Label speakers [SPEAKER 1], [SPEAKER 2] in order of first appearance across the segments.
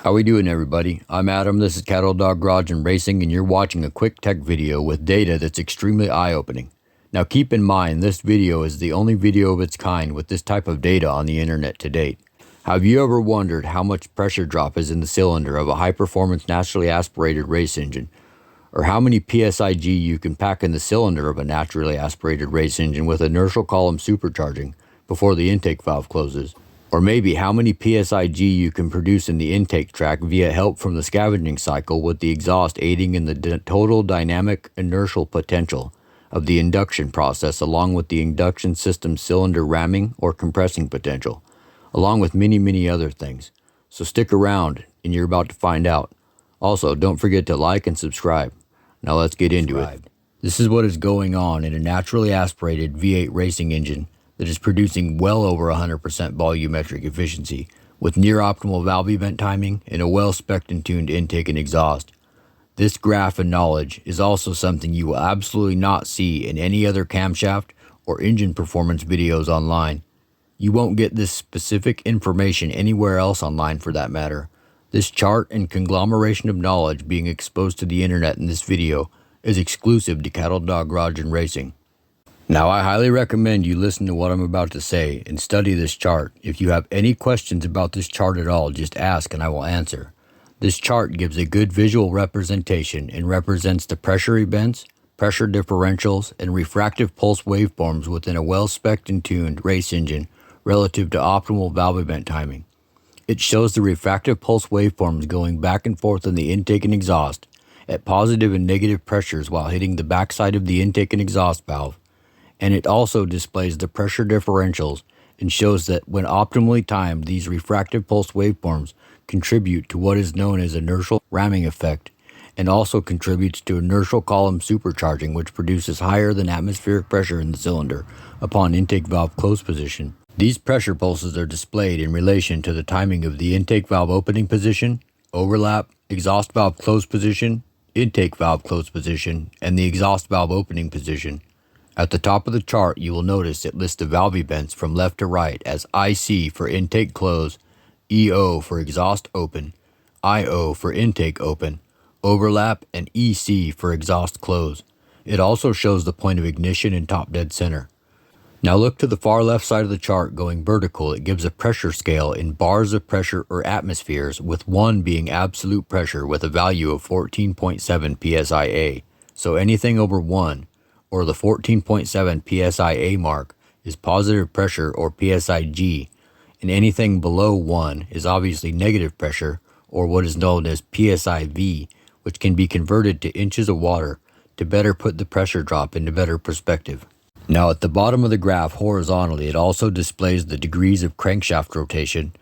[SPEAKER 1] How we doing, everybody? I'm Adam, this is CattledogGarage&Racing, and you're watching a quick tech video with data that's extremely eye-opening. Now keep in mind, this video is the only video of its kind with this type of data on the internet to date. Have you ever wondered how much pressure drop is in the cylinder of a high-performance naturally aspirated race engine? Or how many PSIG you can pack in the cylinder of a naturally aspirated race engine with inertial column supercharging before the intake valve closes? Or maybe how many PSIG you can produce in the intake tract via help from the scavenging cycle with the exhaust aiding in the total dynamic inertial potential of the induction process, along with the induction system cylinder ramming or compressing potential, along with many other things. So stick around and you're about to find out. Also, don't forget to like and subscribe. Now let's get into it. This is what is going on in a naturally aspirated V8 racing engine that is producing well over 100% volumetric efficiency with near optimal valve event timing and a well-spec'd and tuned intake and exhaust. This graph and knowledge is also something you will absolutely not see in any other camshaft or engine performance videos online. You won't get this specific information anywhere else online for that matter. This chart and conglomeration of knowledge being exposed to the internet in this video is exclusive to CattledogGarage&Racing. Now, I highly recommend you listen to what I'm about to say and study this chart. If you have any questions about this chart at all, just ask and I will answer. This chart gives a good visual representation and represents the pressure events, pressure differentials, and refractive pulse waveforms within a well-spec'd and tuned race engine relative to optimal valve event timing. It shows the refractive pulse waveforms going back and forth in the intake and exhaust at positive and negative pressures while hitting the backside of the intake and exhaust valve. And it also displays the pressure differentials and shows that when optimally timed, these refractive pulse waveforms contribute to what is known as inertial ramming effect and also contributes to inertial column supercharging, which produces higher than atmospheric pressure in the cylinder upon intake valve close position. These pressure pulses are displayed in relation to the timing of the intake valve opening position, overlap, exhaust valve close position, intake valve close position, and the exhaust valve opening position. At the top of the chart, you will notice it lists the valve events from left to right as IC for intake close, EO for exhaust open, IO for intake open, overlap, and EC for exhaust close. It also shows the point of ignition in top dead center. Now look to the far left side of the chart going vertical. It gives a pressure scale in bars of pressure or atmospheres, with 1 being absolute pressure with a value of 14.7 PSIA. So anything over 1 or the 14.7 PSIA mark is positive pressure or PSIG, and anything below 1 is obviously negative pressure or what is known as PSIV, which can be converted to inches of water to better put the pressure drop into better perspective. Now at the bottom of the graph horizontally, it also displays the degrees of crankshaft rotation,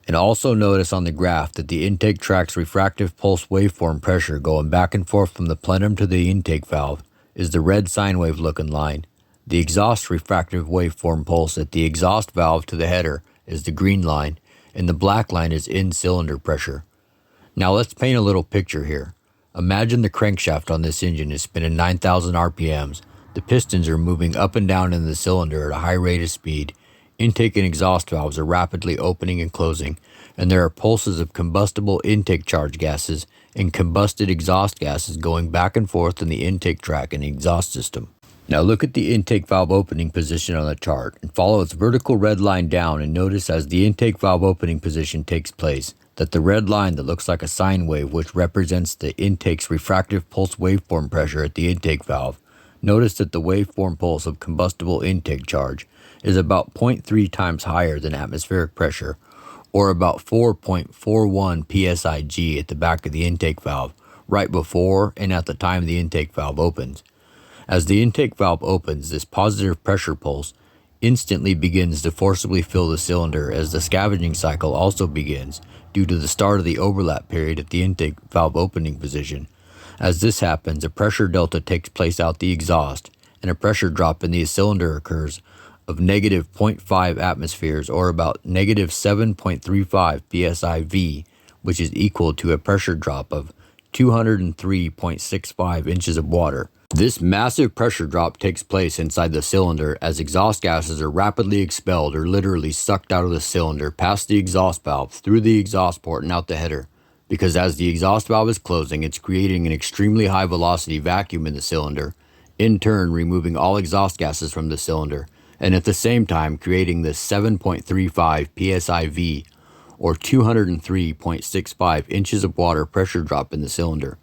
[SPEAKER 1] and also notice on the graph that the intake tract's refractive pulse waveform pressure going back and forth from the plenum to the intake valve is the red sine wave looking line. The exhaust refractive waveform pulse at the exhaust valve to the header is the green line, and the black line is in cylinder pressure. Now let's paint a little picture here. Imagine the crankshaft on this engine is spinning 9,000 RPMs. The pistons are moving up and down in the cylinder at a high rate of speed. Intake and exhaust valves are rapidly opening and closing, and there are pulses of combustible intake charge gases and combusted exhaust gases going back and forth in the intake tract and exhaust system. Now look at the intake valve opening position on the chart and follow its vertical red line down, and notice as the intake valve opening position takes place that the red line that looks like a sine wave, which represents the intake's refractive pulse waveform pressure at the intake valve, notice that the waveform pulse of combustible intake charge is about 0.3 times higher than atmospheric pressure, or about 4.41 PSIG at the back of the intake valve, right before and at the time the intake valve opens. As the intake valve opens, this positive pressure pulse instantly begins to forcibly fill the cylinder as the scavenging cycle also begins due to the start of the overlap period at the intake valve opening position. As this happens, a pressure delta takes place out the exhaust, and a pressure drop in the cylinder occurs of negative 0.5 atmospheres or about negative 7.35 PSIV, which is equal to a pressure drop of 203.65 inches of water. This massive pressure drop takes place inside the cylinder as exhaust gases are rapidly expelled or literally sucked out of the cylinder past the exhaust valve, through the exhaust port and out the header. because as the exhaust valve is closing, it's creating an extremely high velocity vacuum in the cylinder, in turn removing all exhaust gases from the cylinder, and at the same time creating this 7.35 PSIV or 203.65 inches of water pressure drop in the cylinder,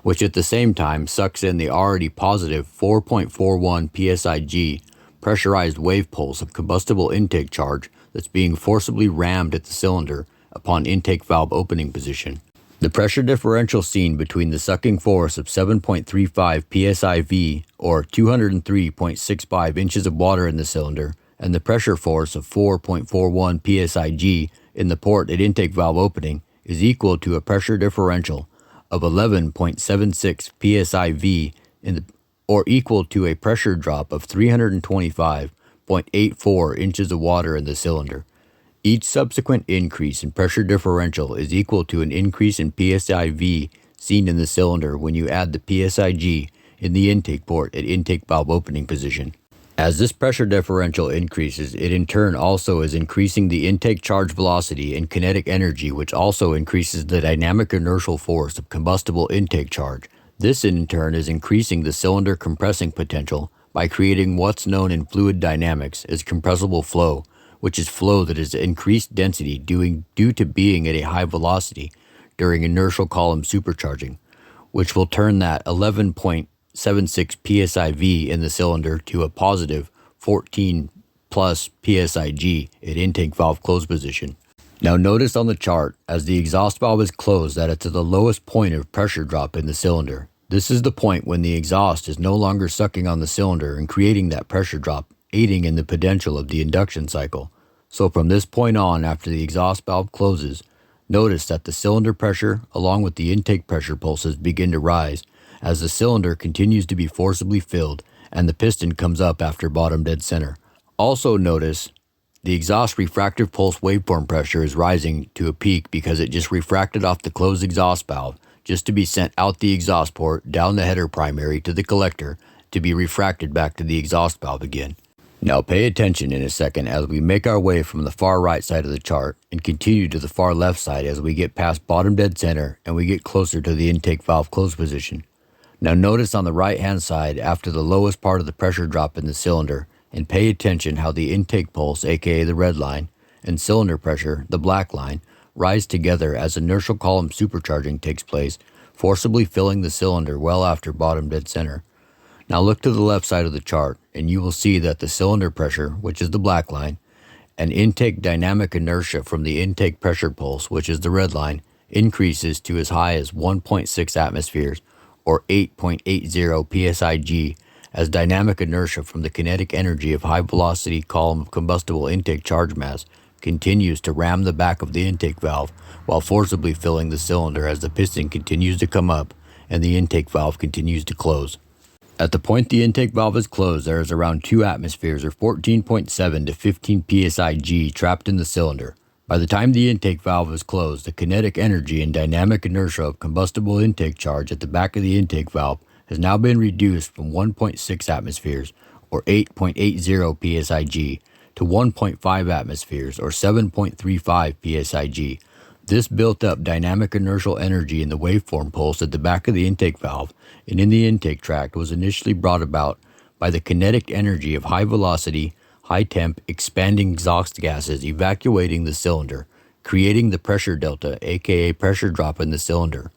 [SPEAKER 1] which at the same time sucks in the already positive 4.41 PSIG pressurized wave pulse of combustible intake charge that's being forcibly rammed at the cylinder upon intake valve opening position. The pressure differential seen between the sucking force of 7.35 PSIV or 203.65 inches of water in the cylinder and the pressure force of 4.41 PSIG in the port at intake valve opening is equal to a pressure differential of 11.76 PSIV or equal to a pressure drop of 325.84 inches of water in the cylinder. Each subsequent increase in pressure differential is equal to an increase in PSIV seen in the cylinder when you add the PSIG in the intake port at intake valve opening position. As this pressure differential increases, it in turn also is increasing the intake charge velocity and kinetic energy, which also increases the dynamic inertial force of combustible intake charge. This in turn is increasing the cylinder compressing potential by creating what's known in fluid dynamics as compressible flow, which is flow that is increased density due to being at a high velocity during inertial column supercharging, which will turn that 11.76 PSIV in the cylinder to a positive 14 plus PSIG at intake valve close position. Now notice on the chart, as the exhaust valve is closed, that it's at the lowest point of pressure drop in the cylinder. This is the point when the exhaust is no longer sucking on the cylinder and creating that pressure drop, aiding in the potential of the induction cycle. So from this point on, after the exhaust valve closes, notice that the cylinder pressure along with the intake pressure pulses begin to rise as the cylinder continues to be forcibly filled and the piston comes up after bottom dead center. Also notice the exhaust refractive pulse waveform pressure is rising to a peak because it just refracted off the closed exhaust valve just to be sent out the exhaust port, down the header primary to the collector to be refracted back to the exhaust valve again. Now pay attention in a second as we make our way from the far right side of the chart and continue to the far left side as we get past bottom dead center and we get closer to the intake valve close position. Now notice on the right hand side after the lowest part of the pressure drop in the cylinder, and pay attention how the intake pulse, aka the red line, and cylinder pressure, the black line, rise together as inertial column supercharging takes place, forcibly filling the cylinder well after bottom dead center. Now look to the left side of the chart and you will see that the cylinder pressure, which is the black line, and intake dynamic inertia from the intake pressure pulse, which is the red line, increases to as high as 1.6 atmospheres or 8.80 PSIG as dynamic inertia from the kinetic energy of high velocity column of combustible intake charge mass continues to ram the back of the intake valve while forcibly filling the cylinder as the piston continues to come up and the intake valve continues to close. At the point the intake valve is closed, there is around 2 atmospheres or 14.7 to 15 PSIG trapped in the cylinder. By the time the intake valve is closed, the kinetic energy and dynamic inertia of combustible intake charge at the back of the intake valve has now been reduced from 1.6 atmospheres or 8.80 PSIG to 1.5 atmospheres or 7.35 PSIG. This built up dynamic inertial energy in the waveform pulse at the back of the intake valve and in the intake tract was initially brought about by the kinetic energy of high velocity, high temp, expanding exhaust gases evacuating the cylinder, creating the pressure delta, aka pressure drop in the cylinder,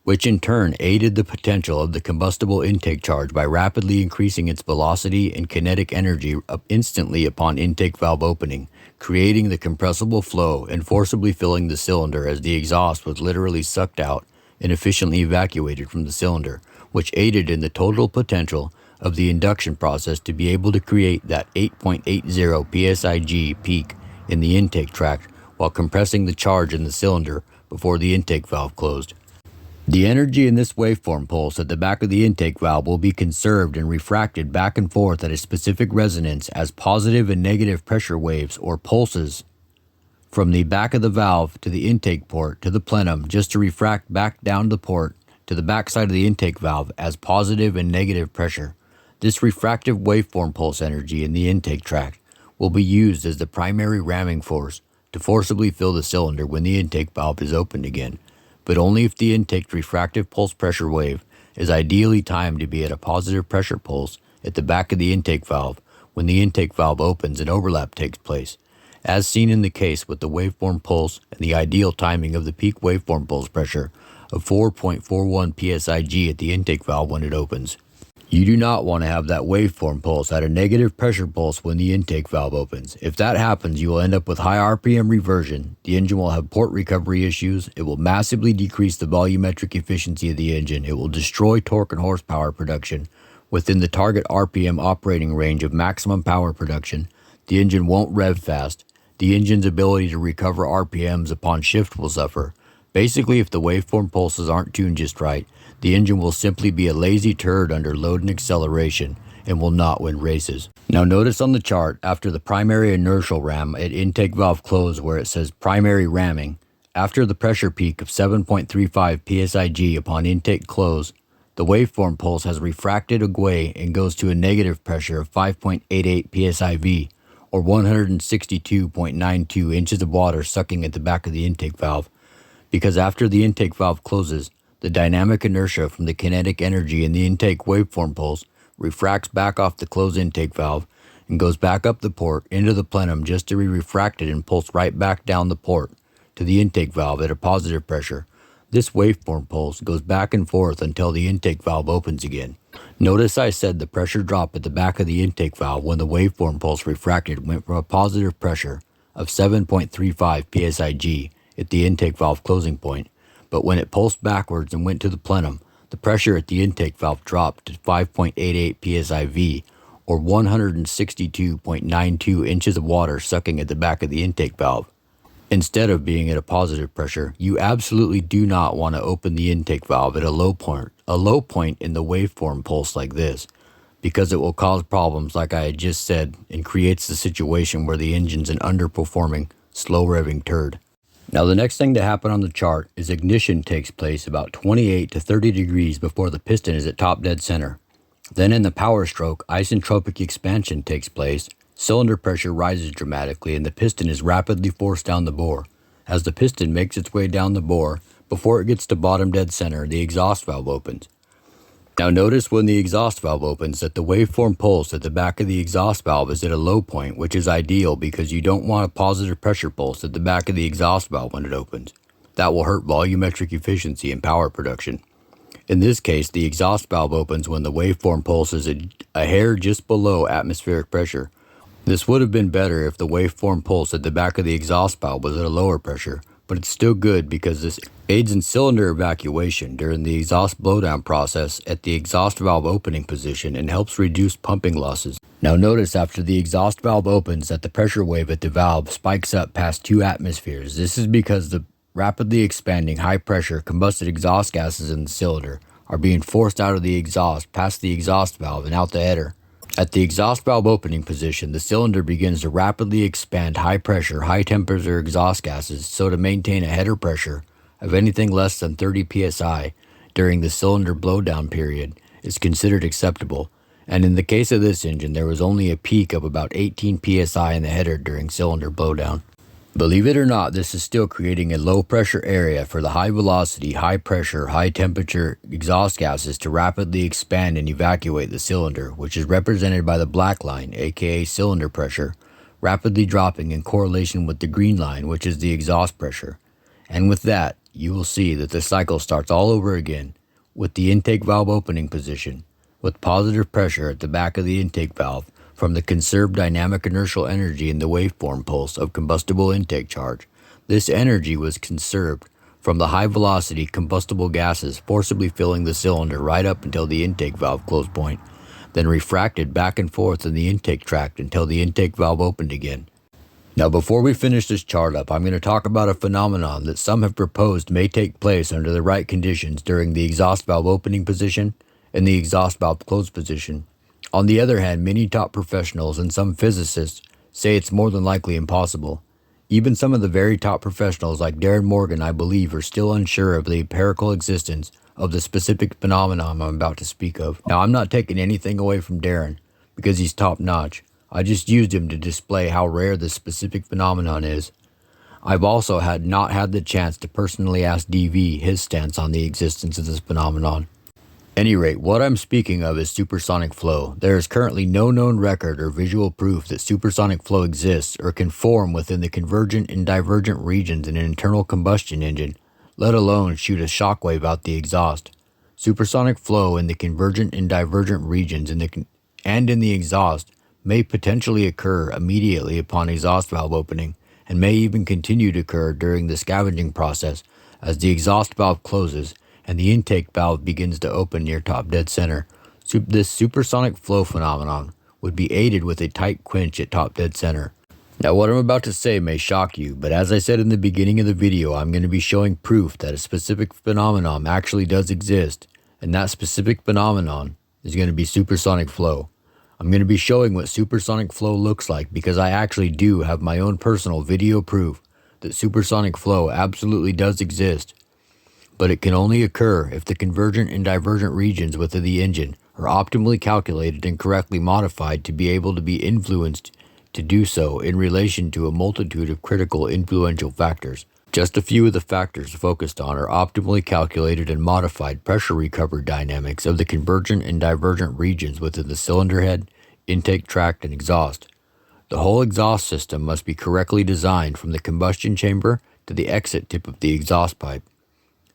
[SPEAKER 1] which in turn aided the potential of the combustible intake charge by rapidly increasing its velocity and kinetic energy up instantly upon intake valve opening, creating the compressible flow and forcibly filling the cylinder as the exhaust was literally sucked out and efficiently evacuated from the cylinder, which aided in the total potential of the induction process to be able to create that 8.80 PSIG peak in the intake tract while compressing the charge in the cylinder before the intake valve closed. The energy in this waveform pulse at the back of the intake valve will be conserved and refracted back and forth at a specific resonance as positive and negative pressure waves or pulses from the back of the valve to the intake port to the plenum, just to refract back down the port to the back side of the intake valve as positive and negative pressure. This refractive waveform pulse energy in the intake tract will be used as the primary ramming force to forcibly fill the cylinder when the intake valve is opened again. but only if the intake's refractive pulse pressure wave is ideally timed to be at a positive pressure pulse at the back of the intake valve when the intake valve opens and overlap takes place, as seen in the case with the waveform pulse and the ideal timing of the peak waveform pulse pressure of 4.41 PSIG at the intake valve when it opens. You do not want to have that waveform pulse at a negative pressure pulse when the intake valve opens. If that happens, you will end up with high RPM reversion, the engine will have port recovery issues, it will massively decrease the volumetric efficiency of the engine, it will destroy torque and horsepower production within the target RPM operating range of maximum power production, the engine won't rev fast, the engine's ability to recover RPMs upon shift will suffer. Basically, if the waveform pulses aren't tuned just right, the engine will simply be a lazy turd under load and acceleration and will not win races. Now notice on the chart, after the primary inertial ram at intake valve close where it says primary ramming, after the pressure peak of 7.35 PSIG upon intake close, the waveform pulse has refracted away and goes to a negative pressure of 5.88 PSIV, or 162.92 inches of water sucking at the back of the intake valve, because after the intake valve closes, the dynamic inertia from the kinetic energy in the intake waveform pulse refracts back off the closed intake valve and goes back up the port into the plenum just to be refracted and pulsed right back down the port to the intake valve at a positive pressure. This waveform pulse goes back and forth until the intake valve opens again. Notice I said the pressure drop at the back of the intake valve when the waveform pulse refracted went from a positive pressure of 7.35 PSIG at the intake valve closing point, but when it pulsed backwards and went to the plenum, the pressure at the intake valve dropped to 5.88 PSIV, or 162.92 inches of water sucking at the back of the intake valve. Instead of being at a positive pressure, you absolutely do not want to open the intake valve at a low point in the waveform pulse like this, because it will cause problems like I had just said and creates the situation where the engine's an underperforming, slow revving turd. Now the next thing to happen on the chart is ignition takes place about 28 to 30 degrees before the piston is at top dead center. Then in the power stroke, isentropic expansion takes place, cylinder pressure rises dramatically and the piston is rapidly forced down the bore. As the piston makes its way down the bore, before it gets to bottom dead center, the exhaust valve opens. Now notice when the exhaust valve opens that the waveform pulse at the back of the exhaust valve is at a low point, which is ideal because you don't want a positive pressure pulse at the back of the exhaust valve when it opens. That will hurt volumetric efficiency and power production. In this case, the exhaust valve opens when the waveform pulse is a hair just below atmospheric pressure. This would have been better if the waveform pulse at the back of the exhaust valve was at a lower pressure, but it's still good because this aids in cylinder evacuation during the exhaust blowdown process at the exhaust valve opening position and helps reduce pumping losses. Now notice after the exhaust valve opens that the pressure wave at the valve spikes up past 2 atmospheres. This is because the rapidly expanding high pressure combusted exhaust gases in the cylinder are being forced out of the exhaust past the exhaust valve and out the header. At the exhaust valve opening position, the cylinder begins to rapidly expand high pressure, high temperature exhaust gases, so to maintain a header pressure of anything less than 30 psi during the cylinder blowdown period is considered acceptable, and in the case of this engine there was only a peak of about 18 psi in the header during cylinder blowdown. Believe it or not, this is still creating a low pressure area for the high velocity, high pressure, high temperature exhaust gases to rapidly expand and evacuate the cylinder, which is represented by the black line, aka cylinder pressure, rapidly dropping in correlation with the green line, which is the exhaust pressure. And with that, you will see that the cycle starts all over again with the intake valve opening position, with positive pressure at the back of the intake valve from the conserved dynamic inertial energy in the waveform pulse of combustible intake charge. This energy was conserved from the high velocity combustible gases forcibly filling the cylinder right up until the intake valve close point, then refracted back and forth in the intake tract until the intake valve opened again. Now before we finish this chart up, I'm going to talk about a phenomenon that some have proposed may take place under the right conditions during the exhaust valve opening position and the exhaust valve close position. On the other hand, many top professionals and some physicists say it's more than likely impossible. Even some of the very top professionals like Darren Morgan, I believe, are still unsure of the empirical existence of the specific phenomenon I'm about to speak of. Now, I'm not taking anything away from Darren because he's top notch. I just used him to display how rare this specific phenomenon is. I've also not had the chance to personally ask DV his stance on the existence of this phenomenon. Any rate, what I'm speaking of is supersonic flow. There is currently no known record or visual proof that supersonic flow exists or can form within the convergent and divergent regions in an internal combustion engine, let alone shoot a shockwave out the exhaust. Supersonic flow in the convergent and divergent regions in the exhaust may potentially occur immediately upon exhaust valve opening, and may even continue to occur during the scavenging process as the exhaust valve closes and the intake valve begins to open near top dead center. This supersonic flow phenomenon would be aided with a tight quench at top dead center. Now, what I'm about to say may shock you, but as I said in the beginning of the video, I'm going to be showing proof that a specific phenomenon actually does exist, and that specific phenomenon is going to be supersonic flow. I'm going to be showing what supersonic flow looks like because I actually do have my own personal video proof that supersonic flow absolutely does exist, but it can only occur if the convergent and divergent regions within the engine are optimally calculated and correctly modified to be able to be influenced to do so in relation to a multitude of critical influential factors. Just a few of the factors focused on are optimally calculated and modified pressure recovery dynamics of the convergent and divergent regions within the cylinder head, intake tract, and exhaust. The whole exhaust system must be correctly designed from the combustion chamber to the exit tip of the exhaust pipe.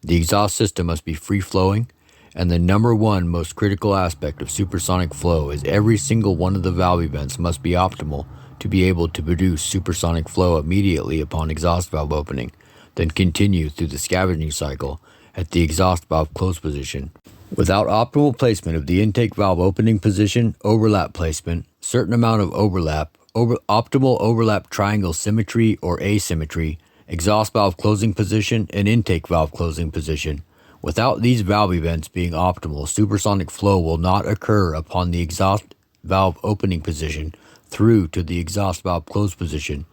[SPEAKER 1] The exhaust system must be free-flowing, and the number one most critical aspect of supersonic flow is every single one of the valve events must be optimal to be able to produce supersonic flow immediately upon exhaust valve opening, then continue through the scavenging cycle at the exhaust valve close position. Without optimal placement of the intake valve opening position, overlap placement, certain amount of overlap, optimal overlap triangle symmetry or asymmetry, exhaust valve closing position, and intake valve closing position. Without these valve events being optimal, supersonic flow will not occur upon the exhaust valve opening position through to the exhaust valve close position.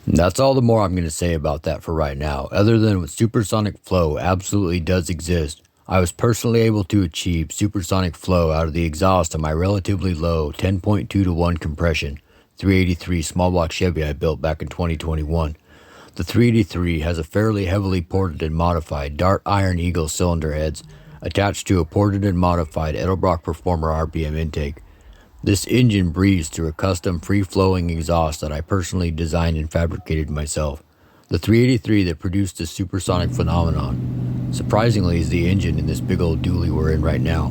[SPEAKER 1] And that's all the more I'm going to say about that for right now, other than supersonic flow absolutely does exist. I was personally able to achieve supersonic flow out of the exhaust of my relatively low 10.2 to 1 compression 383 small block Chevy I built back in 2021. The 383 has a fairly heavily ported and modified Dart Iron Eagle cylinder heads attached to a ported and modified Edelbrock Performer RPM intake. This engine breathes through a custom free-flowing exhaust that I personally designed and fabricated myself. The 383 that produced this supersonic phenomenon, surprisingly, is the engine in this big old dually we're in right now.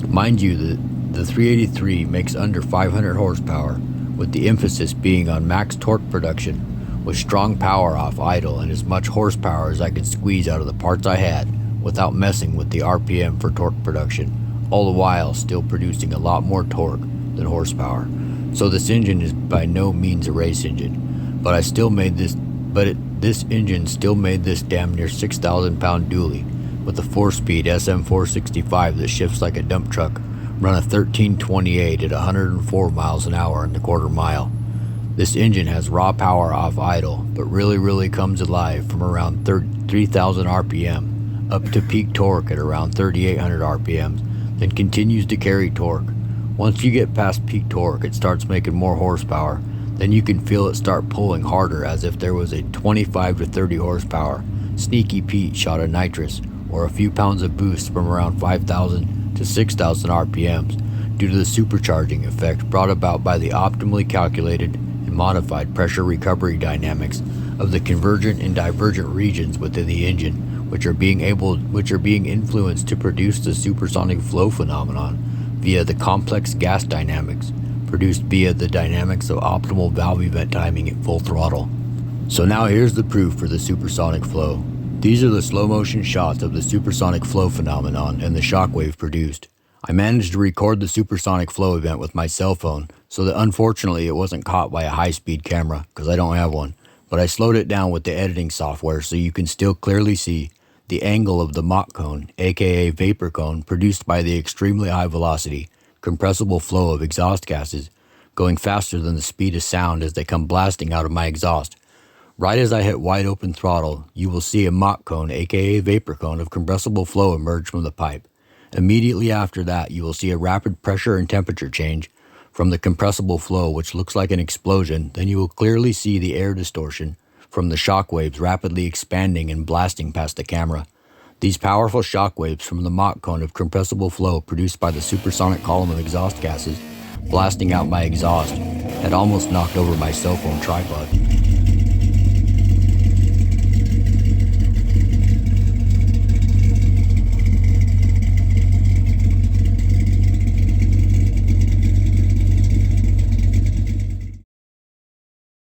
[SPEAKER 1] Mind you, the 383 makes under 500 horsepower, with the emphasis being on max torque production, with strong power off idle and as much horsepower as I could squeeze out of the parts I had without messing with the RPM for torque production, all the while still producing a lot more torque than horsepower. So this engine is by no means a race engine, but this engine still made this damn near 6,000 pound dually with a 4-speed SM465 that shifts like a dump truck, run a 1328 at 104 miles an hour in the quarter mile. This engine has raw power off idle, but really comes alive from around 3,000 RPM up to peak torque at around 3,800 RPMs, then continues to carry torque. Once you get past peak torque, it starts making more horsepower. Then you can feel it start pulling harder as if there was a 25 to 30 horsepower Sneaky Pete shot of nitrous or a few pounds of boost from around 5,000 to 6,000 RPMs due to the supercharging effect brought about by the optimally calculated and modified pressure recovery dynamics of the convergent and divergent regions within the engine, which are being influenced to produce the supersonic flow phenomenon via the complex gas dynamics produced via the dynamics of optimal valve event timing at full throttle. So now here's the proof for the supersonic flow. These are the slow motion shots of the supersonic flow phenomenon and the shockwave produced. I managed to record the supersonic flow event with my cell phone, so that unfortunately it wasn't caught by a high-speed camera, because I don't have one, but I slowed it down with the editing software so you can still clearly see the angle of the Mach cone, aka vapor cone, produced by the extremely high velocity, compressible flow of exhaust gases, going faster than the speed of sound as they come blasting out of my exhaust. Right as I hit wide open throttle, you will see a Mach cone, aka vapor cone, of compressible flow emerge from the pipe. Immediately after that, you will see a rapid pressure and temperature change from the compressible flow, which looks like an explosion. Then you will clearly see the air distortion from the shock waves rapidly expanding and blasting past the camera. These powerful shock waves from the Mach cone of compressible flow produced by the supersonic column of exhaust gases blasting out my exhaust had almost knocked over my cell phone tripod.